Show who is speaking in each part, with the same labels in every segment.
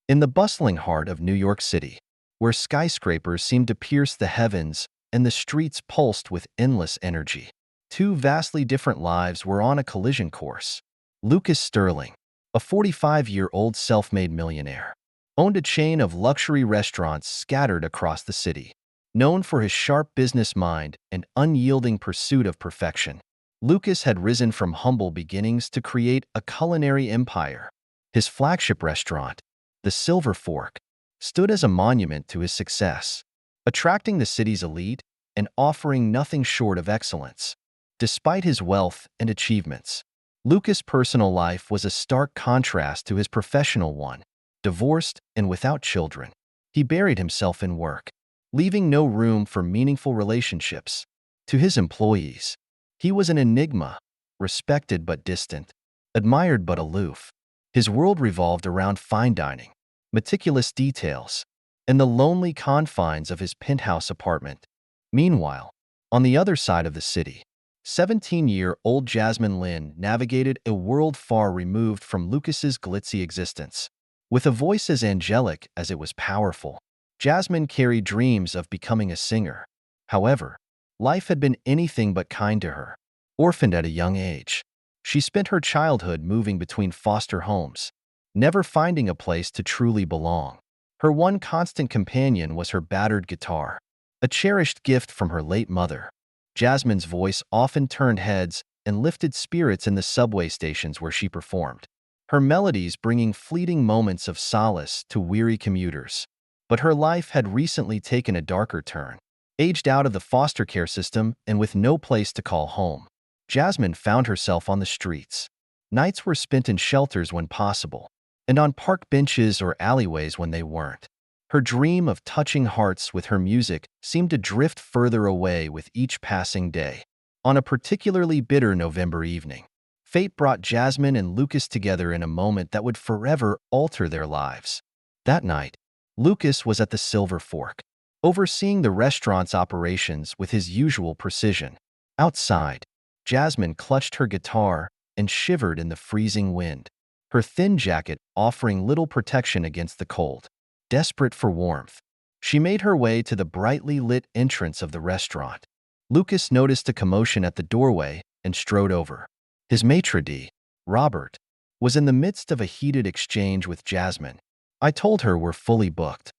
Speaker 1: In the bustling heart of New York City, where skyscrapers seemed to pierce the heavens and the streets pulsed with endless energy, two vastly different lives were on a collision course. Lucas Sterling, a 45-year-old self-made millionaire, owned a chain of luxury restaurants scattered across the city. Known for his sharp business mind and unyielding pursuit of perfection, Lucas had risen from humble beginnings to create a culinary empire. His flagship restaurant, the Silver Fork, stood as a monument to his success, attracting the city's elite and offering nothing short of excellence. Despite his wealth and achievements, Lucas' personal life was a stark contrast to his professional one. Divorced and without children, he buried himself in work, leaving no room for meaningful relationships. To his employees, he was an enigma, respected but distant, admired but aloof. His world revolved around fine dining, meticulous details, and the lonely confines of his penthouse apartment. Meanwhile, on the other side of the city, 17-year-old Jasmine Lynn navigated a world far removed from Lucas's glitzy existence. With a voice as angelic as it was powerful, Jasmine carried dreams of becoming a singer. However, life had been anything but kind to her. Orphaned at a young age, she spent her childhood moving between foster homes, never finding a place to truly belong. Her one constant companion was her battered guitar, a cherished gift from her late mother. Jasmine's voice often turned heads and lifted spirits in the subway stations where she performed, her melodies bringing fleeting moments of solace to weary commuters. But her life had recently taken a darker turn. Aged out of the foster care system and with no place to call home, Jasmine found herself on the streets. Nights were spent in shelters when possible, and on park benches or alleyways when they weren't. Her dream of touching hearts with her music seemed to drift further away with each passing day. On a particularly bitter November evening, fate brought Jasmine and Lucas together in a moment that would forever alter their lives. That night, Lucas was at the Silver Fork, overseeing the restaurant's operations with his usual precision. Outside, Jasmine clutched her guitar and shivered in the freezing wind, her thin jacket offering little protection against the cold. Desperate for warmth, she made her way to the brightly lit entrance of the restaurant. Lucas noticed a commotion at the doorway and strode over. His maitre d', Robert, was in the midst of a heated exchange with Jasmine. "I told her we're fully booked,"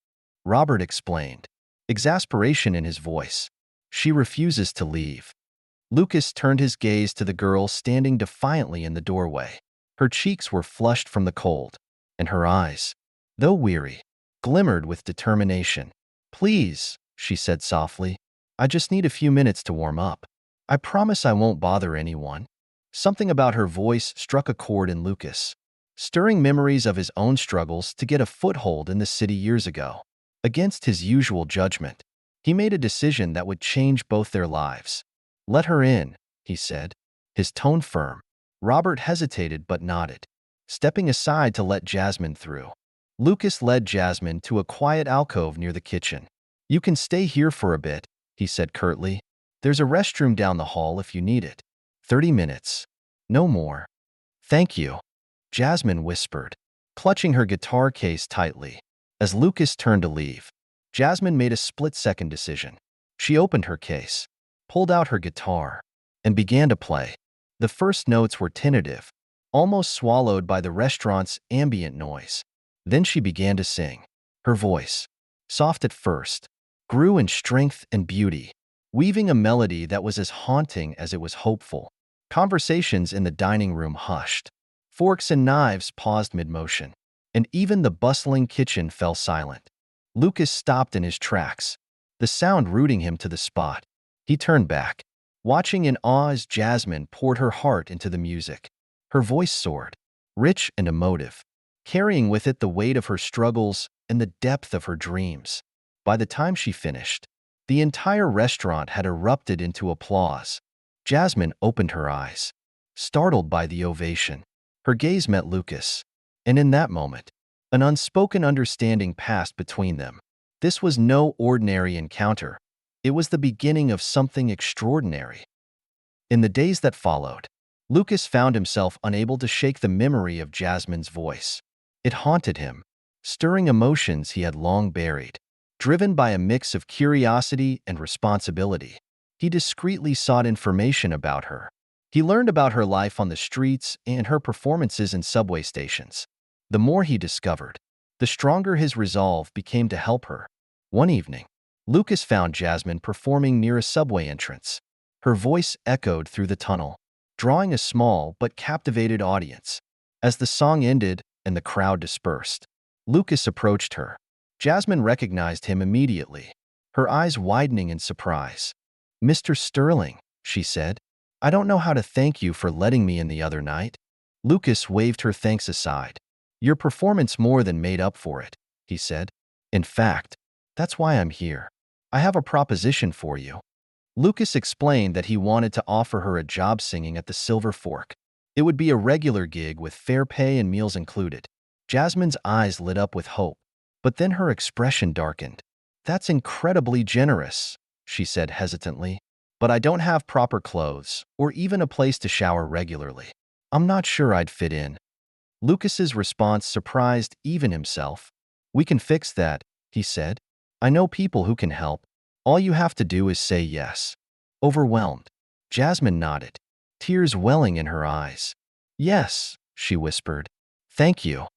Speaker 1: Robert explained, exasperation in his voice. "She refuses to leave." Lucas turned his gaze to the girl standing defiantly in the doorway. Her cheeks were flushed from the cold, and her eyes, though weary, glimmered with determination. "Please," she said softly, "I just need a few minutes to warm up. I promise I won't bother anyone." Something about her voice struck a chord in Lucas, stirring memories of his own struggles to get a foothold in the city years ago. Against his usual judgment, he made a decision that would change both their lives. "Let her in," he said, his tone firm. Robert hesitated but nodded, stepping aside to let Jasmine through. Lucas led Jasmine to a quiet alcove near the kitchen. "You can stay here for a bit," he said curtly. "There's a restroom down the hall if you need it." 30 minutes. No more. "Thank you," Jasmine whispered, clutching her guitar case tightly. As Lucas turned to leave, Jasmine made a split-second decision. She opened her case, pulled out her guitar, and began to play. The first notes were tentative, almost swallowed by the restaurant's ambient noise. Then she began to sing. Her voice, soft at first, grew in strength and beauty, weaving a melody that was as haunting as it was hopeful. Conversations in the dining room hushed. Forks and knives paused mid-motion, and even the bustling kitchen fell silent. Lucas stopped in his tracks, the sound rooting him to the spot. He turned back, watching in awe as Jasmine poured her heart into the music. Her voice soared, rich and emotive, carrying with it the weight of her struggles and the depth of her dreams. By the time she finished, the entire restaurant had erupted into applause. Jasmine opened her eyes, startled by the ovation. Her gaze met Lucas, and in that moment, an unspoken understanding passed between them. This was no ordinary encounter. It was the beginning of something extraordinary. In the days that followed, Lucas found himself unable to shake the memory of Jasmine's voice. It haunted him, stirring emotions he had long buried. Driven by a mix of curiosity and responsibility, he discreetly sought information about her. He learned about her life on the streets and her performances in subway stations. The more he discovered, the stronger his resolve became to help her. One evening, Lucas found Jasmine performing near a subway entrance. Her voice echoed through the tunnel, drawing a small but captivated audience. As the song ended and the crowd dispersed, Lucas approached her. Jasmine recognized him immediately, her eyes widening in surprise. "Mr. Sterling," she said, "I don't know how to thank you for letting me in the other night." Lucas waved her thanks aside. "Your performance more than made up for it," he said. "In fact, that's why I'm here. I have a proposition for you." Lucas explained that he wanted to offer her a job singing at the Silver Fork. It would be a regular gig with fair pay and meals included. Jasmine's eyes lit up with hope, but then her expression darkened. "That's incredibly generous," she said hesitantly, "but I don't have proper clothes or even a place to shower regularly. I'm not sure I'd fit in." Lucas's response surprised even himself. "We can fix that," he said. "I know people who can help. All you have to do is say yes." Overwhelmed, Jasmine nodded, tears welling in her eyes. "Yes," she whispered. "Thank you."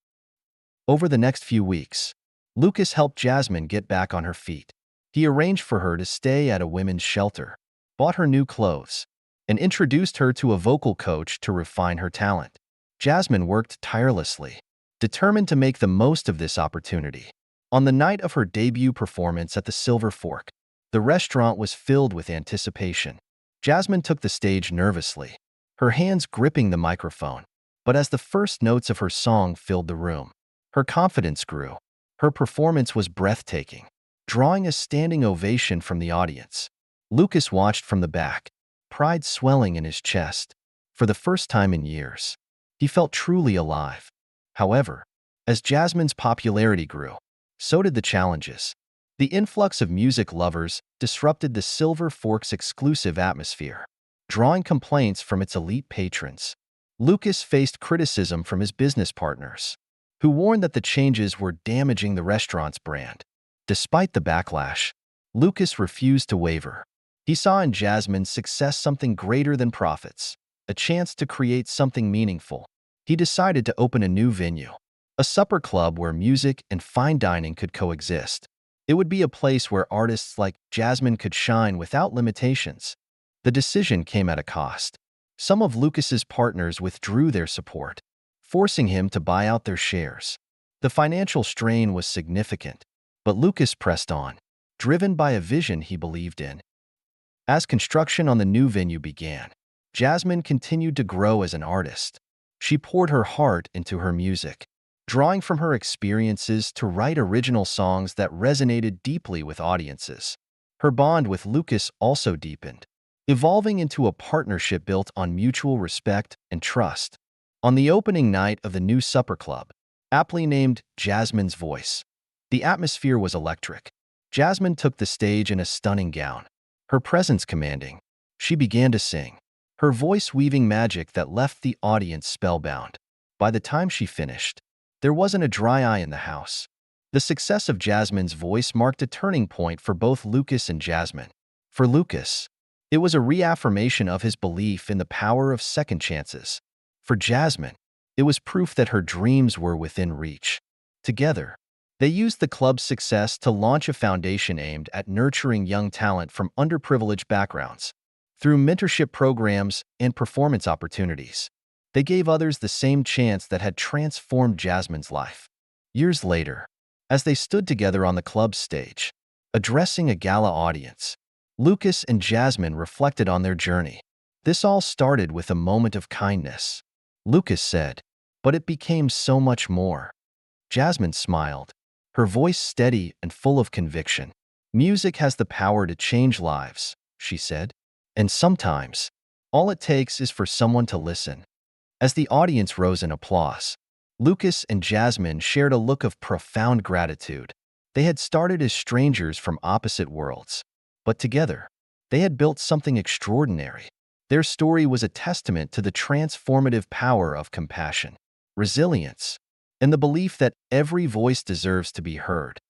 Speaker 1: Over the next few weeks, Lucas helped Jasmine get back on her feet. He arranged for her to stay at a women's shelter, bought her new clothes, and introduced her to a vocal coach to refine her talent. Jasmine worked tirelessly, determined to make the most of this opportunity. On the night of her debut performance at the Silver Fork, the restaurant was filled with anticipation. Jasmine took the stage nervously, her hands gripping the microphone. But as the first notes of her song filled the room, her confidence grew. Her performance was breathtaking, drawing a standing ovation from the audience. Lucas watched from the back, pride swelling in his chest. For the first time in years, he felt truly alive. However, as Jasmine's popularity grew, so did the challenges. The influx of music lovers disrupted the Silver Fork's exclusive atmosphere, drawing complaints from its elite patrons. Lucas faced criticism from his business partners, who warned that the changes were damaging the restaurant's brand. Despite the backlash, Lucas refused to waver. He saw in Jasmine's success something greater than profits, a chance to create something meaningful. He decided to open a new venue, a supper club where music and fine dining could coexist. It would be a place where artists like Jasmine could shine without limitations. The decision came at a cost. Some of Lucas's partners withdrew their support, forcing him to buy out their shares. The financial strain was significant, but Lucas pressed on, driven by a vision he believed in. As construction on the new venue began, Jasmine continued to grow as an artist. She poured her heart into her music, drawing from her experiences to write original songs that resonated deeply with audiences. Her bond with Lucas also deepened, evolving into a partnership built on mutual respect and trust. On the opening night of the new supper club, aptly named Jasmine's Voice, the atmosphere was electric. Jasmine took the stage in a stunning gown, her presence commanding. She began to sing, her voice weaving magic that left the audience spellbound. By the time she finished, there wasn't a dry eye in the house. The success of Jasmine's Voice marked a turning point for both Lucas and Jasmine. For Lucas, it was a reaffirmation of his belief in the power of second chances. For Jasmine, it was proof that her dreams were within reach. Together, they used the club's success to launch a foundation aimed at nurturing young talent from underprivileged backgrounds. Through mentorship programs and performance opportunities, they gave others the same chance that had transformed Jasmine's life. Years later, as they stood together on the club's stage, addressing a gala audience, Lucas and Jasmine reflected on their journey. "This all started with a moment of kindness," Lucas said, "but it became so much more." Jasmine smiled, her voice steady and full of conviction. "Music has the power to change lives," she said, "and sometimes, all it takes is for someone to listen." As the audience rose in applause, Lucas and Jasmine shared a look of profound gratitude. They had started as strangers from opposite worlds, but together, they had built something extraordinary. Their story was a testament to the transformative power of compassion, resilience, and the belief that every voice deserves to be heard.